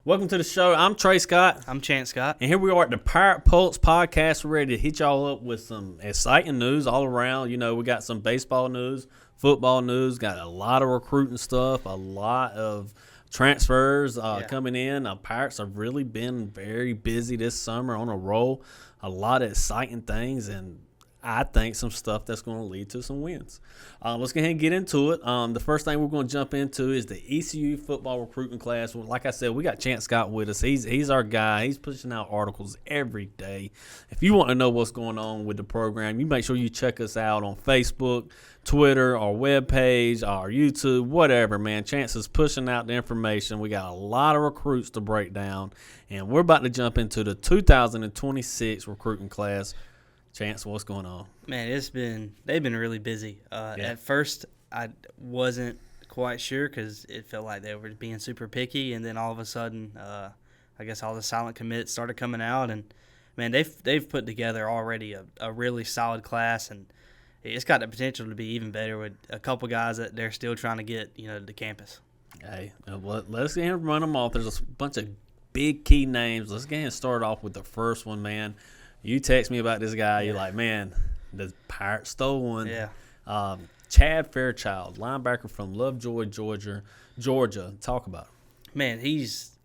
Welcome to the show. I'm Trey Scott. I'm Chance Scott. And here we are at the PiratePulse podcast. We're ready to hit y'all up with some exciting news all around. You know, we got some baseball news, football news, got a lot of recruiting stuff, a lot of transfers coming in. Pirates have really been very busy this summer on a roll. A lot of exciting things, and I think some stuff that's going to lead to some wins. Let's go ahead and get into it. The first thing we're going to jump into is the ECU football recruiting class. Well, like I said, we got Chance Scott with us. He's our guy. He's pushing out articles every day. If you want to know what's going on with the program, you make sure you check us out on Facebook, Twitter, our webpage, our YouTube, whatever, man. Chance is pushing out the information. We got a lot of recruits to break down, and we're about to jump into the 2026 recruiting class. Chance, what's going on? Man, they've been really busy. At first, I wasn't quite sure because it felt like they were being super picky, and then all of a sudden, I guess all the silent commits started coming out, and man, they've put together already a really solid class, and it's got the potential to be even better with a couple guys that they're still trying to get, to campus. Hey, let's go ahead and run them off. There's a bunch of big key names. Let's go ahead and start off with the first one, man. You text me about this guy. You're like, man, the Pirates stole one. Yeah. Chad Fairchild, linebacker from Lovejoy, Georgia. Talk about him. Man, he's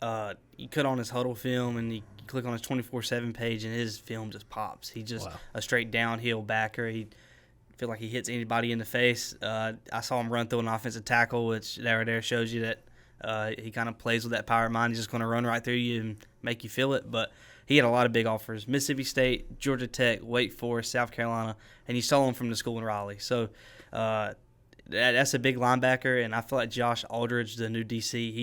you cut on his huddle film and you click on his 24/7 page and his film just pops. He's just a straight downhill backer. He feel like he hits anybody in the face. I saw him run through an offensive tackle, which there shows you that he kind of plays with that power of mind. He's just going to run right through you and make you feel it. But he had a lot of big offers: Mississippi State, Georgia Tech, Wake Forest, South Carolina, and he stole him from the school in Raleigh. So that's a big linebacker, and I feel like Josh Aldridge, the new DC,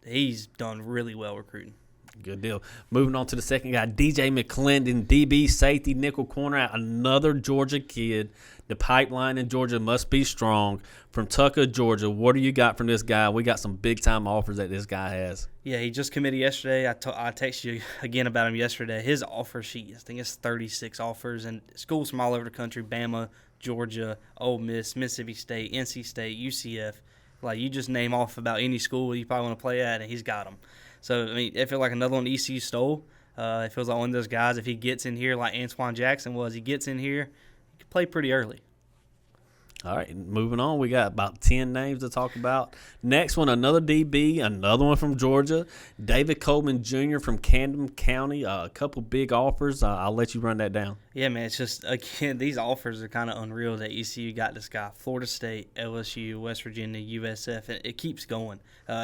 he's done really well recruiting. Good deal. Moving on to the second guy, DJ McLendon, DB, safety, nickel corner, another Georgia kid. The pipeline in Georgia must be strong. From Tucker, Georgia, what do you got from this guy? We got some big-time offers that this guy has. Yeah, he just committed yesterday. I texted you again about him yesterday. His offer sheet, I think it's 36 offers, and schools from all over the country: Bama, Georgia, Ole Miss, Mississippi State, NC State, UCF. Like, you just name off about any school you probably want to play at, and he's got them. So, I mean, it feels like another one ECU stole. It feels like one of those guys, if he gets in here like Antoine Jackson was, he gets in here, he can play pretty early. All right, moving on. We got about 10 names to talk about. Next one, another DB, another one from Georgia, David Coleman Jr. from Camden County. A couple big offers. I'll let you run that down. Yeah, man, it's just, again, these offers are kind of unreal that ECU got this guy. Florida State, LSU, West Virginia, USF. It keeps going.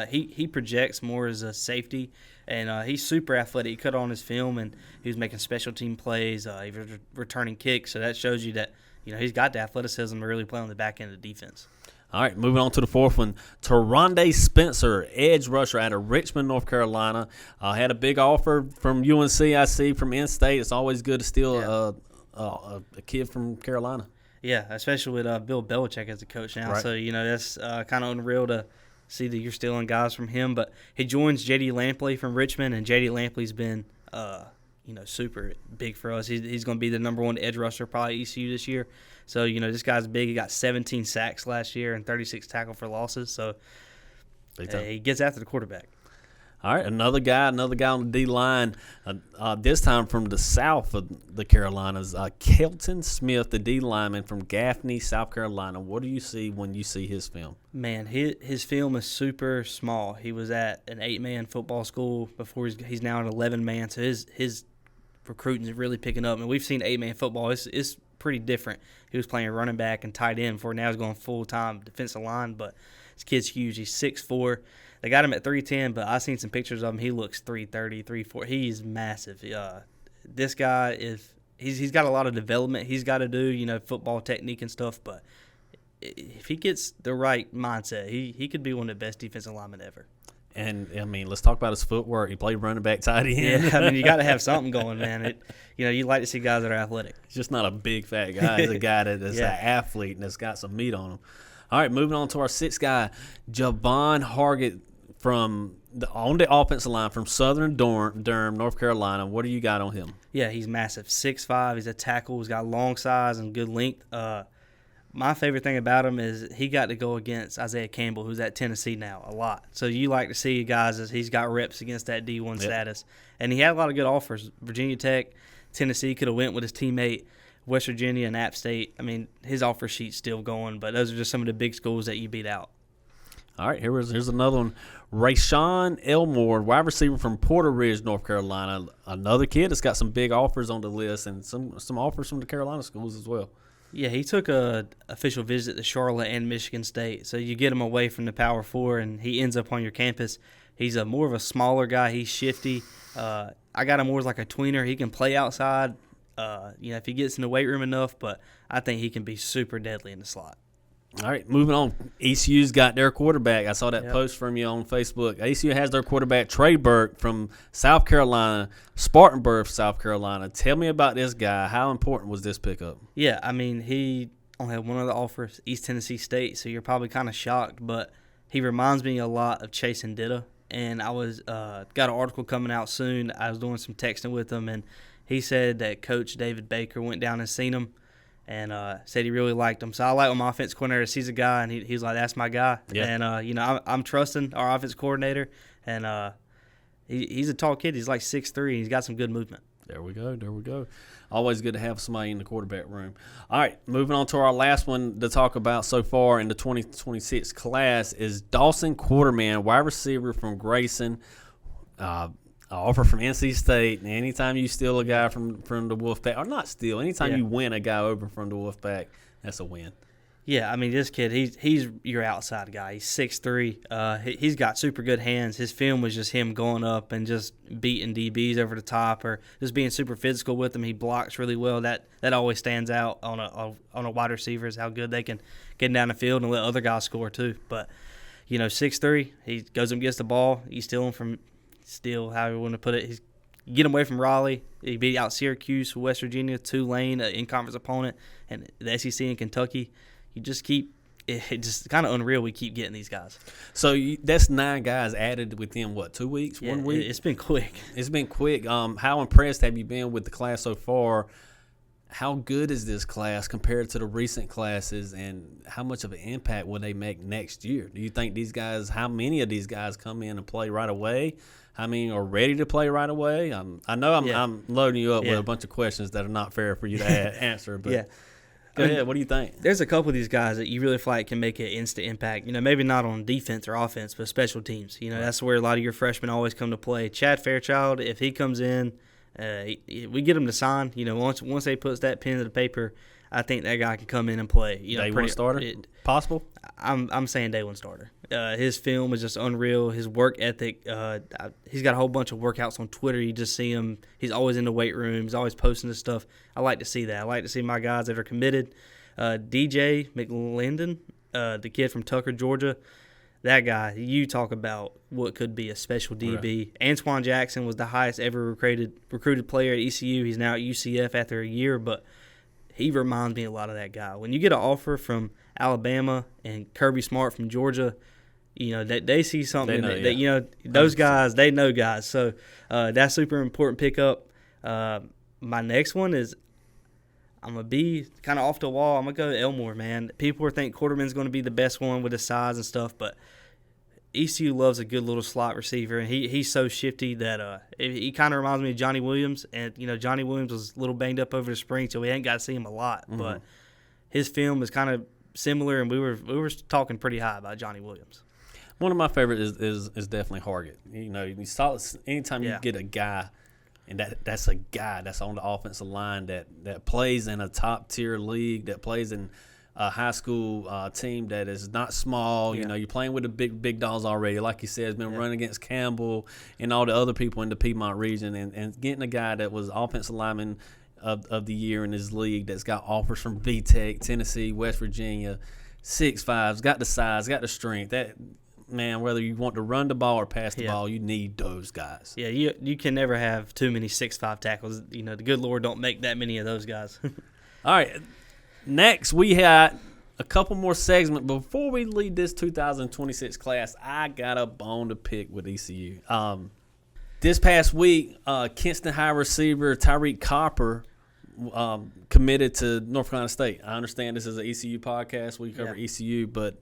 He projects more as a safety, and he's super athletic. He cut on his film, and he was making special team plays. He was returning kicks, so that shows you that he's got the athleticism to really play on the back end of the defense. All right, moving on to the fourth one. Teronde Spencer, edge rusher out of Richmond, North Carolina. Had a big offer from UNC, I see, from in-state. It's always good to steal a kid from Carolina. Yeah, especially with Bill Belichick as a coach now. Right. So, that's kind of unreal to see that you're stealing guys from him. But he joins J.D. Lampley from Richmond, and J.D. Lampley's been super big for us. He's going to be the number one edge rusher probably ECU this year. So, this guy's big. He got 17 sacks last year and 36 tackle for losses. So, he gets after the quarterback. All right, another guy on the D-line, this time from the south of the Carolinas, Kelton Smith, the D-lineman from Gaffney, South Carolina. What do you see when you see his film? Man, his film is super small. He was at an 8-man football school before he's now an 11-man, so his recruiting is really picking up. And we've seen 8-man football. It's pretty different. He was playing running back and tight end before. Now he's going full-time defensive line, but this kid's huge. He's 6'4". They got him at 310, but I've seen some pictures of him. He looks 330, 340. He's massive. This guy he's got a lot of development he's got to do, football technique and stuff, but if he gets the right mindset, he could be one of the best defensive linemen ever. And, I mean, let's talk about his footwork. He played running back, tight end. Yeah, I mean, you got to have something going, man. You like to see guys that are athletic. He's just not a big, fat guy. He's a guy that's an athlete and that's got some meat on him. All right, moving on to our sixth guy, Javon Hargett on the offensive line from Southern Durham, North Carolina. What do you got on him? Yeah, he's massive. 6'5". He's a tackle. He's got long size and good length. my favorite thing about him is he got to go against Isaiah Campbell, who's at Tennessee now, a lot. So you like to see guys as he's got reps against that D1 status. And he had a lot of good offers. Virginia Tech, Tennessee could have went with his teammate, West Virginia and App State. I mean, his offer sheet's still going, but those are just some of the big schools that you beat out. All right, here's another one. Rayshawn Elmore, wide receiver from Porter Ridge, North Carolina. Another kid that's got some big offers on the list and some offers from the Carolina schools as well. Yeah, he took a official visit to Charlotte and Michigan State. So you get him away from the Power Four, and he ends up on your campus. He's more of a smaller guy. He's shifty. I got him more as like a tweener. He can play outside, if he gets in the weight room enough, but I think he can be super deadly in the slot. All right, moving on. ECU's got their quarterback. I saw that post from you on Facebook. ECU has their quarterback, Trey Burke from South Carolina, Spartanburg, South Carolina. Tell me about this guy. How important was this pickup? Yeah, I mean, he only had one other offer, East Tennessee State, so you're probably kind of shocked, but he reminds me a lot of Chase Ndita. And I was got an article coming out soon. I was doing some texting with him, and he said that Coach David Baker went down and seen him and said he really liked him. So I like when my offense coordinator sees a guy, and he's like, that's my guy. Yeah. And, I'm trusting our offense coordinator, and he's a tall kid. He's like 6'3", and he's got some good movement. There we go. Always good to have somebody in the quarterback room. All right, moving on to our last one to talk about so far in the 2026 class is Dawson Quarterman, wide receiver from Grayson. Offer from NC State. And anytime you steal a guy from the Wolfpack, or not steal, anytime you win a guy over from the Wolfpack, that's a win. Yeah, I mean, this kid, he's your outside guy. He's 6'3". He's got super good hands. His film was just him going up and just beating DBs over the top, or just being super physical with them. He blocks really well. That always stands out on a wide receiver, is how good they can get down the field and let other guys score too. But 6'3", he goes up and gets the ball. You steal, however you want to put it. You get him away from Raleigh. He beat out Syracuse, West Virginia, Tulane, an in-conference opponent, and the SEC in Kentucky. You just it's just kind of unreal we keep getting these guys. So that's 9 guys added within, 2 weeks, 1 week? It's been quick. It's been quick. How impressed have you been with the class so far? How good is this class compared to the recent classes, and how much of an impact will they make next year? Do you think how many of these guys come in and play right away? How many are ready to play right away? I know I'm loading you up with a bunch of questions that are not fair for you to answer, but go ahead. What do you think? There's a couple of these guys that you really feel like can make an instant impact. Maybe not on defense or offense, but special teams. That's where a lot of your freshmen always come to play. Chad Fairchild, if he comes in, we get him to sign. Once they puts that pen to the paper, I think that guy can come in and play. Day one starter? Possible? I'm saying day one starter. His film is just unreal. His work ethic, he's got a whole bunch of workouts on Twitter. You just see him. He's always in the weight room. He's always posting this stuff. I like to see that. I like to see my guys that are committed. DJ McLendon, the kid from Tucker, Georgia, that guy, you talk about what could be a special DB. Right. Antoine Jackson was the highest ever recruited player at ECU. He's now at UCF after a year, but he reminds me a lot of that guy. When you get an offer from Alabama and Kirby Smart from Georgia, that they see something those guys, they know guys. So that's super important pickup. My next one is I'm going to be kind of off the wall. I'm going to go to Elmore, man. People think Quarterman's going to be the best one with his size and stuff, but ECU loves a good little slot receiver, and he's so shifty that he kind of reminds me of Johnny Williams. And, Johnny Williams was a little banged up over the spring, so we ain't got to see him a lot. Mm-hmm. But his film is kind of similar, and we were talking pretty high about Johnny Williams. One of my favorites is definitely Hargett. You saw anytime you get a guy, and that's a guy that's on the offensive line that plays in a top-tier league, that plays in a high school team that is not small. Yeah. You're playing with the big dogs already. Like you said, has been running against Campbell and all the other people in the Piedmont region, and getting a guy that was offensive lineman of the year in his league that's got offers from VTech, Tennessee, West Virginia, 6'5", got the size, got the strength. That man, whether you want to run the ball or pass the ball, you need those guys. Yeah, you can never have too many 6'5" tackles. The good Lord don't make that many of those guys. All right. Next, we had a couple more segments. Before we leave this 2026 class, I got a bone to pick with ECU. This past week, Kinston High receiver Tyreek Copper committed to North Carolina State. I understand this is an ECU podcast. We cover ECU, but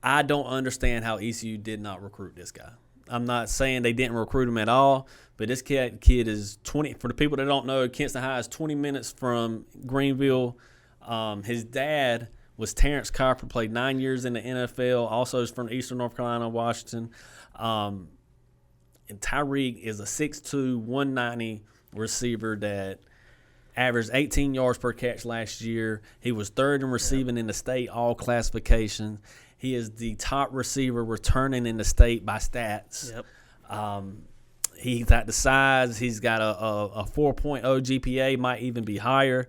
I don't understand how ECU did not recruit this guy. I'm not saying they didn't recruit him at all, but this kid is 20. For the people that don't know, Kinston High is 20 minutes from Greenville. His dad was Tyreek Copper, played 9 years in the NFL, also is from Eastern North Carolina, Washington. And Tyreek is a 6'2", 190 receiver that averaged 18 yards per catch last year. He was third in receiving in the state all classifications. He is the top receiver returning in the state by stats. Yep. He's got the size. He's got a 4.0 GPA, might even be higher.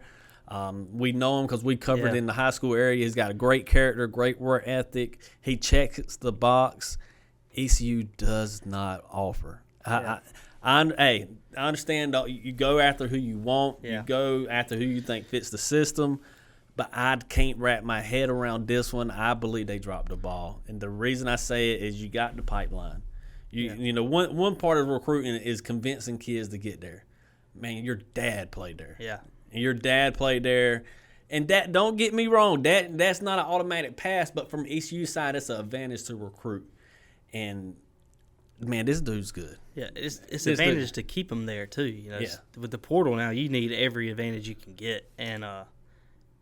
We know him because we covered in the high school area. He's got a great character, great work ethic. He checks the box. ECU does not offer. I understand you go after who you want. Yeah. You go after who you think fits the system. But I can't wrap my head around this one. I believe they dropped the ball. And the reason I say it is you got the pipeline. You know, one part of recruiting is convincing kids to get there. Man, your dad played there. Yeah. And your dad played there. And that, don't get me wrong, that's not an automatic pass, but from ECU side, it's an advantage to recruit. And, man, this dude's good. Yeah, it's an advantage to keep him there, too. You know, with the portal now, you need every advantage you can get. And,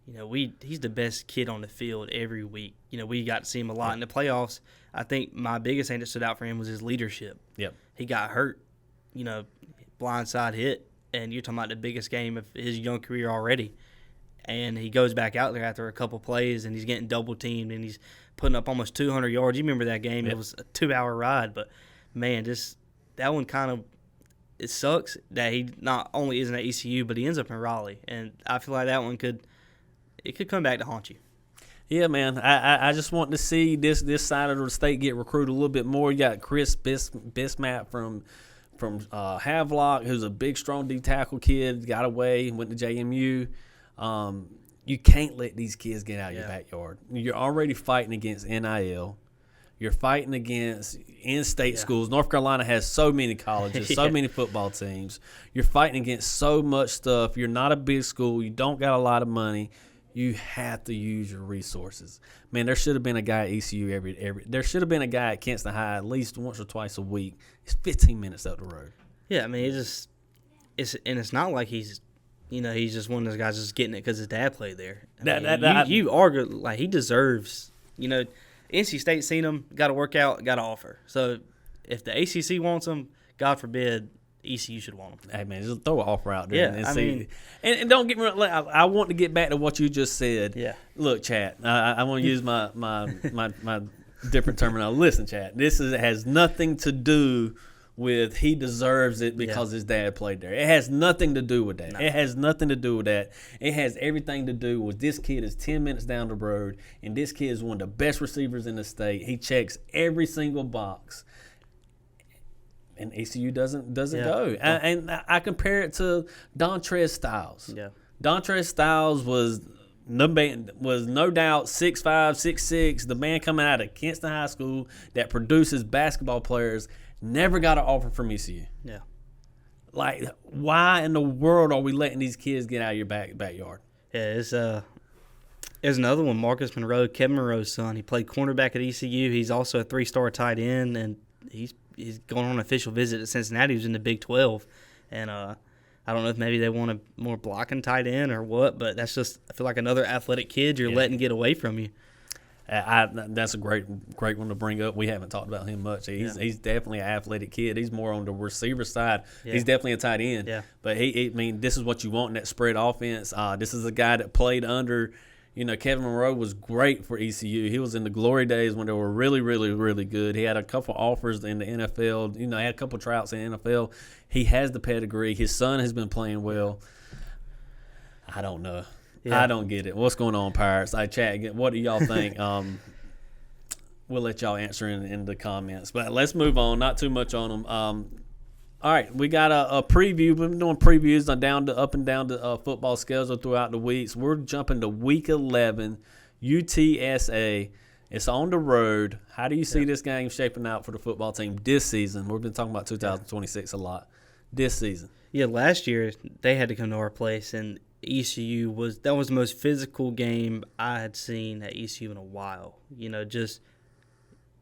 you know, he's the best kid on the field every week. You know, we got to see him a lot in the playoffs. I think my biggest thing that stood out for him was his leadership. Yep. He got hurt, you know, blindside hit, and you're talking about the biggest game of his young career already. And he goes back out there after a couple plays, and he's getting double-teamed, and he's putting up almost 200 yards. You remember that game. Yep. It was a 2-hour ride. But, man, that one kind of – it sucks that he not only isn't at ECU, but he ends up in Raleigh. And I feel like that one could come back to haunt you. Yeah, man. I just want to see this side of the state get recruited a little bit more. You got Chris Bismap from Havelock, who's a big, strong D-tackle kid, got away, went to JMU. You can't let these kids get out of your backyard. You're already fighting against NIL. You're fighting against in-state schools. North Carolina has so many colleges, so many football teams. You're fighting against so much stuff. You're not a big school. You don't got a lot of money. You have to use your resources. Man, there should have been a guy at ECU there should have been a guy at Kinston High at least once or twice a week. It's 15 minutes up the road. Yeah, I mean, it's not like he's just one of those guys just getting it because his dad played there. You argue like he deserves. You know, NC State seen him, got to work out, got to offer. So if the ACC wants him, God forbid, ECU should want him. Hey, man, just throw an offer out there and see. Mean, and don't get me wrong, I want to get back to what you just said. Yeah. Look, chat, I want to use my different terminology. Listen, chat, this has nothing to do with he deserves it because his dad played there. It has nothing to do with that. No. It has nothing to do with that. It has everything to do with this kid is 10 minutes down the road, and this kid is one of the best receivers in the state. He checks every single box. And ECU doesn't go. And I compare it to Dontrez Styles. Yeah. Dontrez Styles was no doubt 6'5", 6'6", the man coming out of Kinston High School that produces basketball players, never got an offer from ECU. Yeah. Like, why in the world are we letting these kids get out of your backyard? Yeah, there's another one, Marcus Monroe, Kevin Monroe's son. He played cornerback at ECU. He's also a 3-star tight end, and he's going on an official visit to Cincinnati. He was in the Big 12. And I don't know if maybe they want a more blocking tight end or what, but that's just, I feel like another athletic kid you're letting get away from you. That's a great one to bring up. We haven't talked about him much. He's definitely an athletic kid. He's more on the receiver side. Yeah. He's definitely a tight end. Yeah. But this is what you want in that spread offense. This is a guy that played under, Kevin Monroe was great for ECU. He was in the glory days when they were really, really, really good. He had a couple offers in the NFL. He had a couple tryouts in the NFL. He has the pedigree. His son has been playing well. I don't know. Yeah. I don't get it. What's going on, Pirates? Chat. What do y'all think? We'll let y'all answer in the comments. But let's move on. Not too much on them. All right, we got a preview. We've been doing previews up and down the football schedule throughout the weeks. We're jumping to Week 11, UTSA. It's on the road. How do you see this game shaping out for the football team this season? We've been talking about 2026 a lot. This season. Yeah, last year they had to come to our place, and ECU was the most physical game I had seen at ECU in a while. Just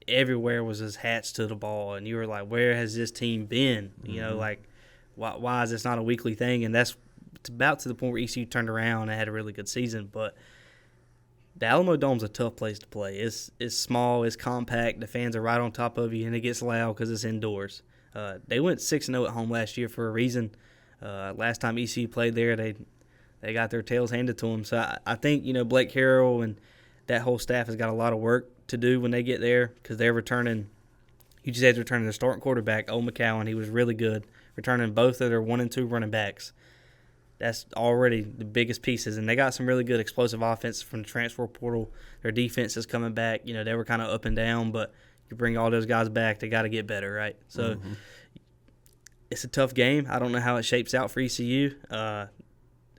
everywhere was just hats to the ball, and you were like, where has this team been? Like, why is this not a weekly thing? And it's about to the point where ECU turned around and had a really good season. But the Alamo Dome's a tough place to play. It's small, it's compact, the fans are right on top of you, and it gets loud because it's indoors. They went 6-0 at home last year for a reason. Last time ECU played there, they got their tails handed to them. So I think, Blake Harrell and that whole staff has got a lot of work to do when they get there because they're returning. UTSA's returning their starting quarterback, Old McCowan. He was really good, returning both of their 1 and 2 running backs. That's already the biggest pieces. And they got some really good explosive offense from the transfer portal. Their defense is coming back. They were kind of up and down, but you bring all those guys back, they got to get better, right? So it's a tough game. I don't know how it shapes out for ECU.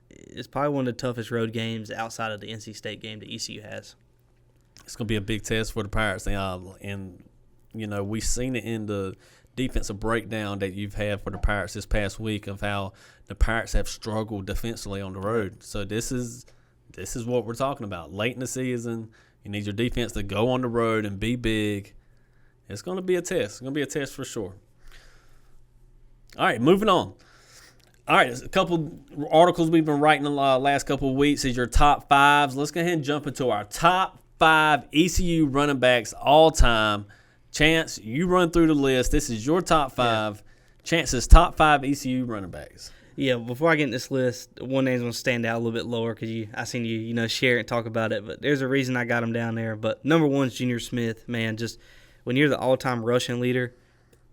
It's probably one of the toughest road games outside of the NC State game that ECU has. It's going to be a big test for the Pirates. And we've seen it in the defensive breakdown that you've had for the Pirates this past week of how the Pirates have struggled defensively on the road. So this is what we're talking about. Late in the season, you need your defense to go on the road and be big. It's going to be a test. It's going to be a test for sure. All right, moving on. All right, a couple articles we've been writing the last couple of weeks is your top fives. Let's go ahead and jump into our top 5 ECU running backs all time. Chance, you run through the list. This is your top 5. Yeah. Chance's top 5 ECU running backs. Yeah, before I get in this list, one name's going to stand out a little bit lower because I seen you share it and talk about it. But there's a reason I got him down there. But number 1 is JuniorSmith. Man, just when you're the all-time rushing leader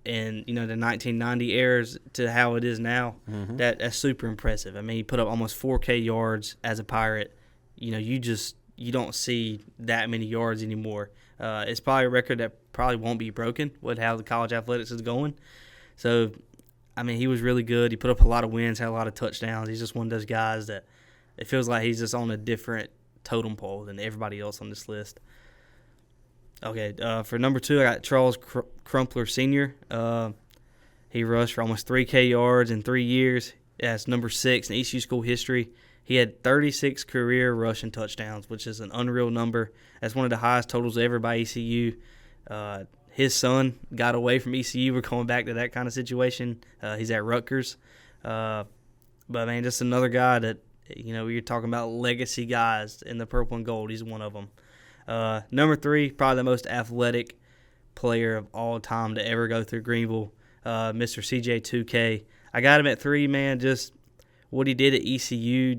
in the 1990 eras to how it is now, that's super impressive. I mean, he put up almost 4K yards as a Pirate. You don't see that many yards anymore. It's probably a record that probably won't be broken with how the college athletics is going. So, I mean, he was really good. He put up a lot of wins, had a lot of touchdowns. He's just one of those guys that it feels like he's just on a different totem pole than everybody else on this list. Okay, for number 2, I got Charles Crumpler Sr. He rushed for almost 3K yards in 3 years. That's number 6 in ECU school history. He had 36 career rushing touchdowns, which is an unreal number. That's one of the highest totals ever by ECU. His son got away from ECU. We're going back to that kind of situation. He's at Rutgers. But, man, just another guy that, you're talking about legacy guys in the purple and gold. He's one of them. Number 3, probably the most athletic player of all time to ever go through Greenville, Mr. CJ 2K. I got him at 3, man, just what he did at ECU,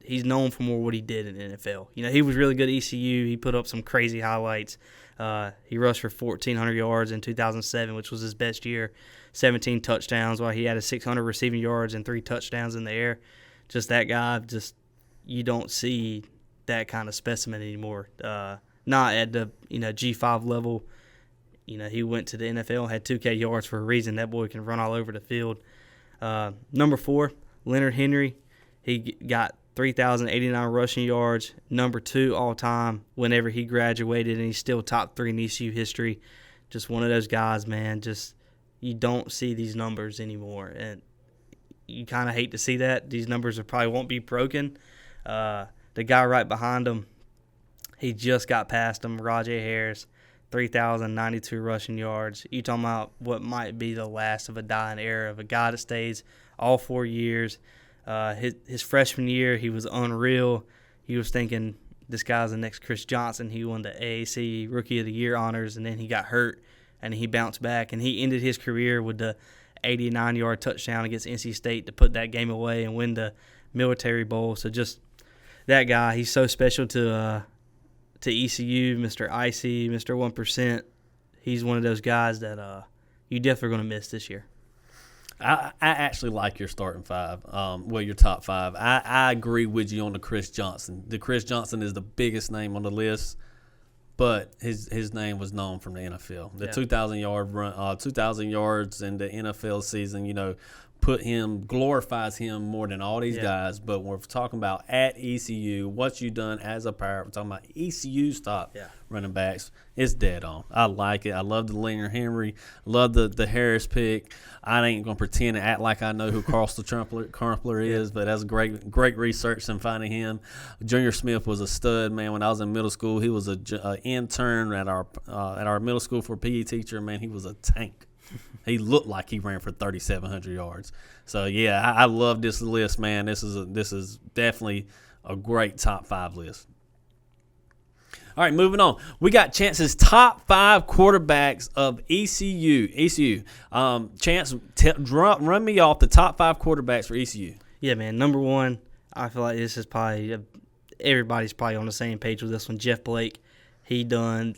he's known for more what he did in the NFL. He was really good at ECU. He put up some crazy highlights. He rushed for 1,400 yards in 2007, which was his best year, 17 touchdowns, while he had 600 receiving yards and 3 touchdowns in the air. Just that guy, you don't see that kind of specimen anymore. Not at the G5 level. He went to the NFL, had 2K yards for a reason. That boy can run all over the field. Number 4, Leonard Henry. He got 3,089 rushing yards, number 2 all time whenever he graduated, and he's still top 3 in ECU history. Just one of those guys, man. You don't see these numbers anymore, and you kind of hate to see that. These numbers probably won't be broken. The guy right behind him, he just got past him, Rajay Harris, 3,092 rushing yards. You talking about what might be the last of a dying era of a guy that stays all 4 years. His freshman year, he was unreal. He was thinking, this guy's the next Chris Johnson. He won the AAC Rookie of the Year honors, and then he got hurt, and he bounced back. And he ended his career with the 89-yard touchdown against NC State to put that game away and win the Military Bowl. So just that guy, he's so special to ECU, Mr. Icy, Mr. 1%. He's one of those guys that you definitely going to miss this year. I actually like your starting 5, your top 5. I agree with you on the Chris Johnson. The Chris Johnson is the biggest name on the list, but his name was known from the NFL. The 2,000 yard run, 2,000 yards in the NFL season, glorifies him more than all these guys. But we're talking about at ECU, what you done as a Pirate. We're talking about ECU's top running backs. It's dead on. I like it. I love the Leonard Henry. Love the Harris pick. I ain't gonna pretend to act like I know who Carlson Crumpler is, but that's great research in finding him. JuniorSmith was a stud, man. When I was in middle school, he was an intern at our middle school for a PE teacher. Man, he was a tank. He looked like he ran for 3,700 yards. So yeah, I love this list, man. This is definitely a great top 5 list. All right, moving on. We got Chance's top 5 quarterbacks of ECU. Chance, run me off the top 5 quarterbacks for ECU. Yeah, man. Number 1, I feel like this is probably everybody's probably on the same page with this one. JeffBlake, he done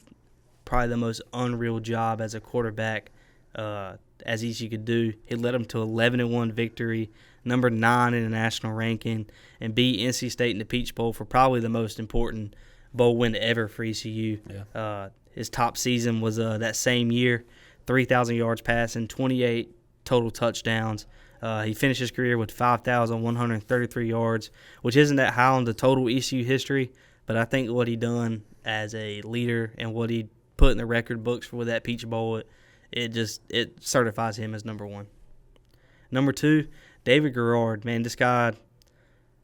probably the most unreal job as a quarterback as ECU could do. He led them to 11-1 victory, number 9 in the national ranking, and beat NC State in the Peach Bowl for probably the most important bowl win ever for ECU. Yeah. His top season was that same year, 3,000 yards passing, 28 total touchdowns. He finished his career with 5,133 yards, which isn't that high on the total ECU history, but I think what he done as a leader and what he put in the record books for that Peach Bowl, it certifies him as number 1. Number 2, DavidGarrard. Man, this guy,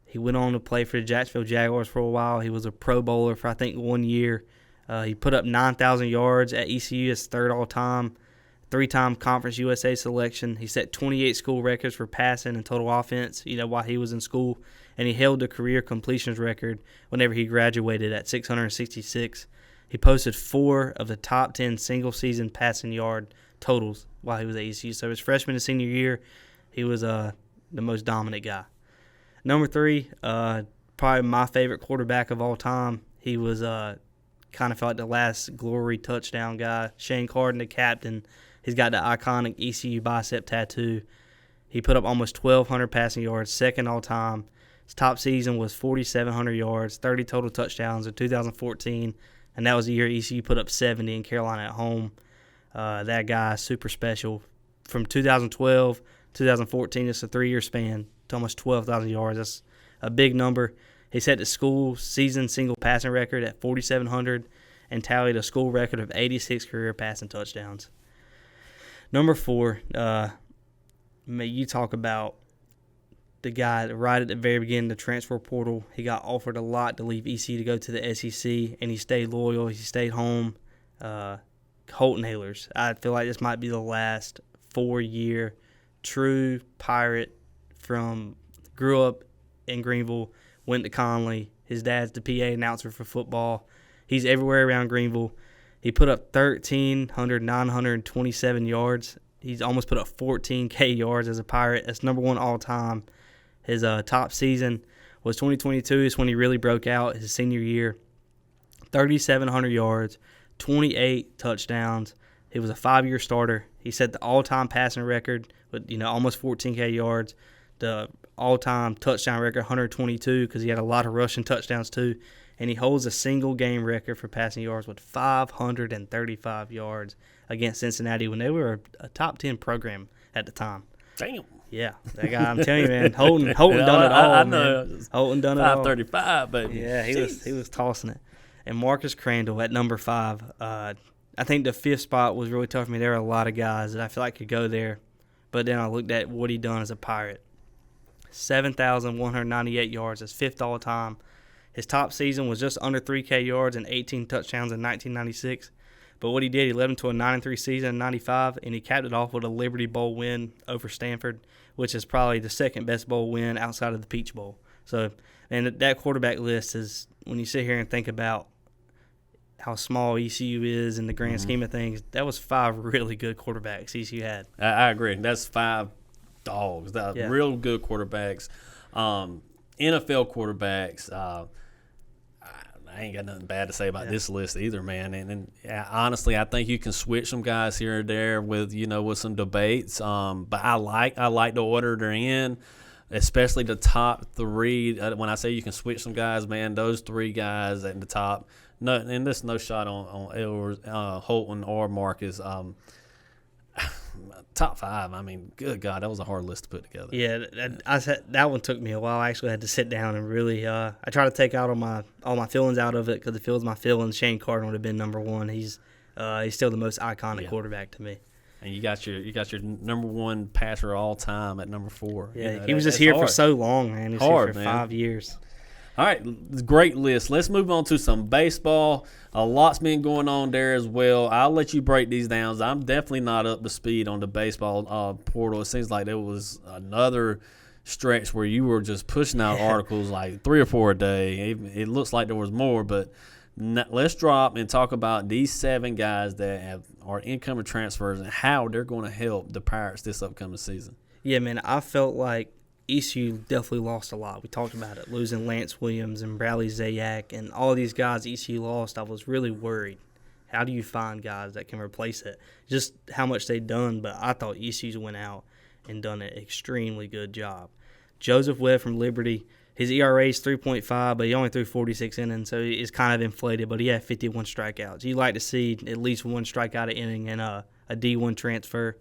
he went on to play for the Jacksonville Jaguars for a while. He was a Pro Bowler for, I think, 1 year. He put up 9,000 yards at ECU, his 3rd all-time, 3-time Conference USA selection. He set 28 school records for passing and total offense, while he was in school. And he held the career completions record whenever he graduated at 666. He posted 4 of the top 10 single-season passing yard totals while he was at ECU. So his freshman and senior year, he was the most dominant guy. Number 3, probably my favorite quarterback of all time. He was kind of felt like the last glory touchdown guy. Shane Carden, the captain. He's got the iconic ECU bicep tattoo. He put up almost 1,200 passing yards, 2nd all-time. His top season was 4,700 yards, 30 total touchdowns in 2014. And that was the year ECU put up 70 in Carolina at home. That guy is super special. From 2012, 2014, it's a 3-year span to almost 12,000 yards. That's a big number. He set the school season single passing record at 4,700 and tallied a school record of 86 career passing touchdowns. Number 4, you talk about the guy right at the very beginning, the transfer portal. He got offered a lot to leave ECU to go to the SEC, and he stayed loyal. He stayed home. HoltonAhlers. I feel like this might be the last 4-year true Pirate grew up in Greenville, went to Conley. His dad's the PA announcer for football. He's everywhere around Greenville. He put up 927 yards. He's almost put up 14K yards as a Pirate. That's number 1 all-time. His top season was 2022. It's when he really broke out, his senior year. 3,700 yards, 28 touchdowns. He was a 5-year starter. He set the all-time passing record with almost 14K yards. The all-time touchdown record, 122, because he had a lot of rushing touchdowns too. And he holds a single-game record for passing yards with 535 yards against Cincinnati when they were a top 10 program at the time. Damn. Yeah, that guy, I'm telling you, man, Holton done it all, I know. Man. Holton done it all. 535, but yeah, he was tossing it. And Marcus Crandall at number 5. I think the 5th spot was really tough for me. There were a lot of guys that I feel like could go there, but then I looked at what he done as a Pirate. 7,198 yards, as 5th all time. His top season was just under 3K yards and 18 touchdowns in 1996. But what he did, he led him to a 9-3 season in 95, and he capped it off with a Liberty Bowl win over Stanford, which is probably the 2nd best bowl win outside of the Peach Bowl. So, and that quarterback list is, when you sit here and think about how small ECU is in the grand scheme of things, that was 5 really good quarterbacks ECU had. I agree. That's 5 dogs. Real good quarterbacks. NFL quarterbacks. I ain't got nothing bad to say about this list either, man. And honestly, I think you can switch some guys here and there with some debates. But I like the order they're in, especially the top 3. When I say you can switch some guys, man, those 3 guys at the top. No, and there's no shot on Holton or Marcus. top 5. I mean, good God, that was a hard list to put together. Yeah, that one took me a while. I actually had to sit down and really I tried to take out all my feelings out of it because it feels my feelings. Shane Carter would have been number 1. He's still the most iconic quarterback to me. And you got your number 1 passer all time at number 4. Yeah, he was just here for so long, man. He was here for 5 years. All right, great list. Let's move on to some baseball. A lot's been going on there as well. I'll let you break these down. I'm definitely not up to speed on the baseball portal. It seems like there was another stretch where you were just pushing out articles like 3 or 4 a day. It looks like there was more, but let's drop and talk about these 7 guys that are incoming transfers and how they're going to help the Pirates this upcoming season. Yeah, man, I felt like ECU definitely lost a lot. We talked about it, losing Lance Williams and Bradley Zayak and all these guys ECU lost. I was really worried. How do you find guys that can replace it? Just how much they've done, but I thought ECU went out and done an extremely good job. Joseph Webb from Liberty, his ERA is 3.5, but he only threw 46 innings, so it's kind of inflated, but he had 51 strikeouts. You like to see at least 1 strikeout an inning and a D1 transfer.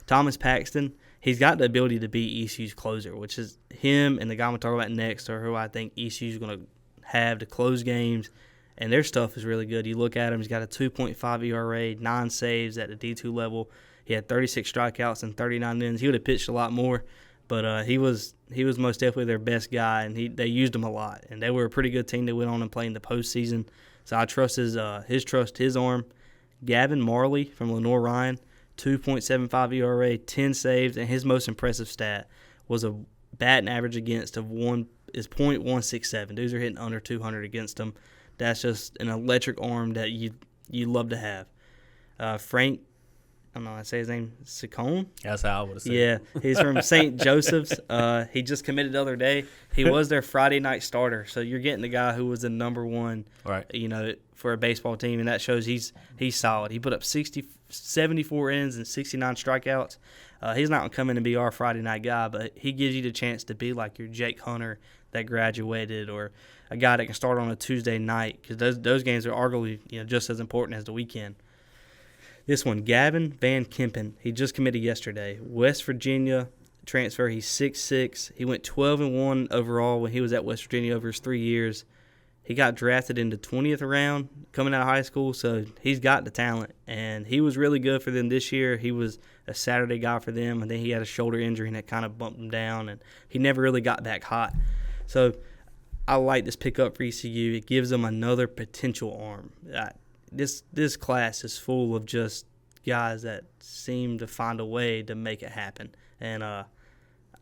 Thomas Paxton, he's got the ability to be ECU's closer, which is him and the guy I'm going to talk about next are who I think ECU's going to have to close games, and their stuff is really good. You look at him, he's got a 2.5 ERA, 9 saves at the D2 level. He had 36 strikeouts and 39 innings. He would have pitched a lot more, but he was most definitely their best guy, and they used him a lot. And they were a pretty good team that went on and played in the postseason. So I trust his arm. Gavin Marley from Lenore Ryan, 2.75 ERA, 10 saves, and his most impressive stat was a batting average against of is .167. Dudes are hitting under 200 against them. That's just an electric arm that you love to have. Frank, I don't know how to say his name, Sicone? That's how I would have said it. Yeah, he's from St. Joseph's. He just committed the other day. He was their Friday night starter, so you're getting the guy who was the number 1, right, for a baseball team, and that shows he's solid. He put up 74 innings and 69 strikeouts. He's not going to come in and be our Friday night guy, but he gives you the chance to be like your Jake Hunter that graduated or a guy that can start on a Tuesday night because those games are arguably just as important as the weekend. This one, Gavin Van Kempen, he just committed yesterday. West Virginia transfer, he's 6'6". He went 12-1 overall when he was at West Virginia over his 3 years. He got drafted in the 20th round coming out of high school, so he's got the talent. And he was really good for them this year. He was a Saturday guy for them, and then he had a shoulder injury, and that kind of bumped him down, and he never really got back hot. So I like this pickup for ECU. It gives them another potential arm. This class is full of just guys that seem to find a way to make it happen. And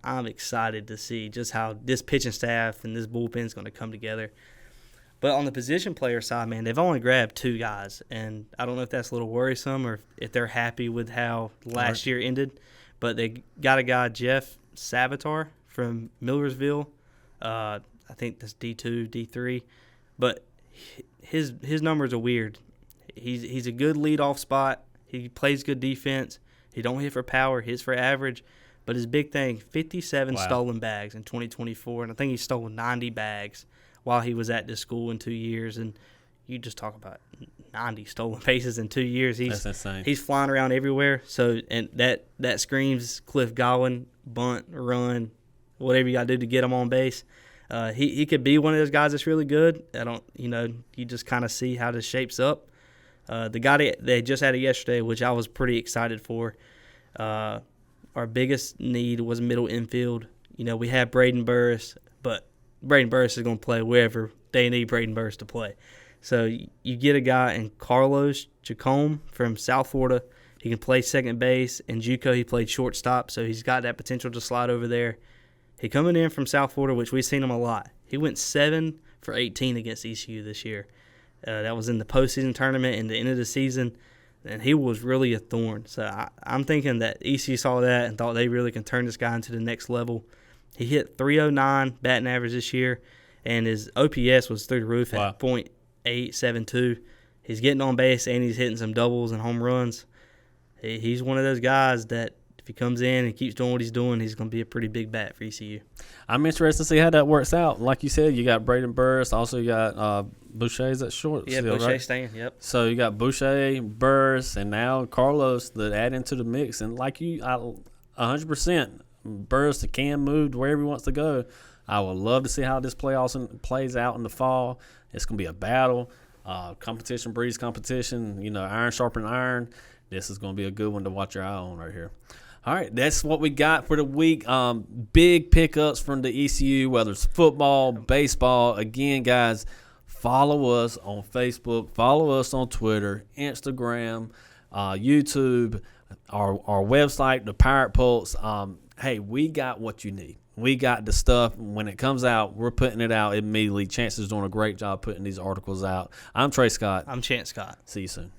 I'm excited to see just how this pitching staff and this bullpen is going to come together. But on the position player side, man, they've only grabbed 2 guys. And I don't know if that's a little worrisome or if they're happy with how last year ended. But they got a guy, Jeff Savitar from Millersville. I think that's D2, D3. But his numbers are weird. He's a good leadoff spot. He plays good defense. He don't hit for power. Hits for average. But his big thing, 57 stolen bags in 2024. And I think he stole 90 bags while he was at this school in 2 years. And you just talk about 90 stolen bases in 2 years. That's insane. He's flying around everywhere. So and that screams Cliff Godwin, bunt, run, whatever you got to do to get him on base. He could be one of those guys that's really good. You just kind of see how this shapes up. The guy they just had it yesterday, which I was pretty excited for. Our biggest need was middle infield. We have Braden Burris, but Braden Burris is going to play wherever they need Braden Burris to play. So you get a guy in Carlos Chacombe from South Florida. He can play second base. In JUCO, he played shortstop, so he's got that potential to slide over there. He coming in from South Florida, which we've seen him a lot. He went 7 for 18 against ECU this year. That was in the postseason tournament and the end of the season, and he was really a thorn. So I'm thinking that ECU saw that and thought they really can turn this guy into the next level. He hit .309 batting average this year, and his OPS was through the roof at .872. He's getting on base, and he's hitting some doubles and home runs. He's one of those guys that if he comes in and keeps doing what he's doing, he's going to be a pretty big bat for ECU. I'm interested to see how that works out. Like you said, you got Braden Burris. Also, you got Boucher's at short. Yeah, still, Boucher right? staying, yep. So you got Boucher, Burris, and now Carlos that add into the mix. And like 100%, Burris can move wherever he wants to go. I would love to see how this plays out in the fall. It's going to be a battle. Competition breeds competition. Iron sharpening iron. This is going to be a good one to watch your eye on right here. All right, that's what we got for the week. Big pickups from the ECU, whether it's football, baseball. Again, guys, follow us on Facebook. Follow us on Twitter, Instagram, YouTube, our website, the Pirate Pulse. Hey, we got what you need. We got the stuff. When it comes out, we're putting it out immediately. Chance is doing a great job putting these articles out. I'm Trey Scott. I'm Chance Scott. See you soon.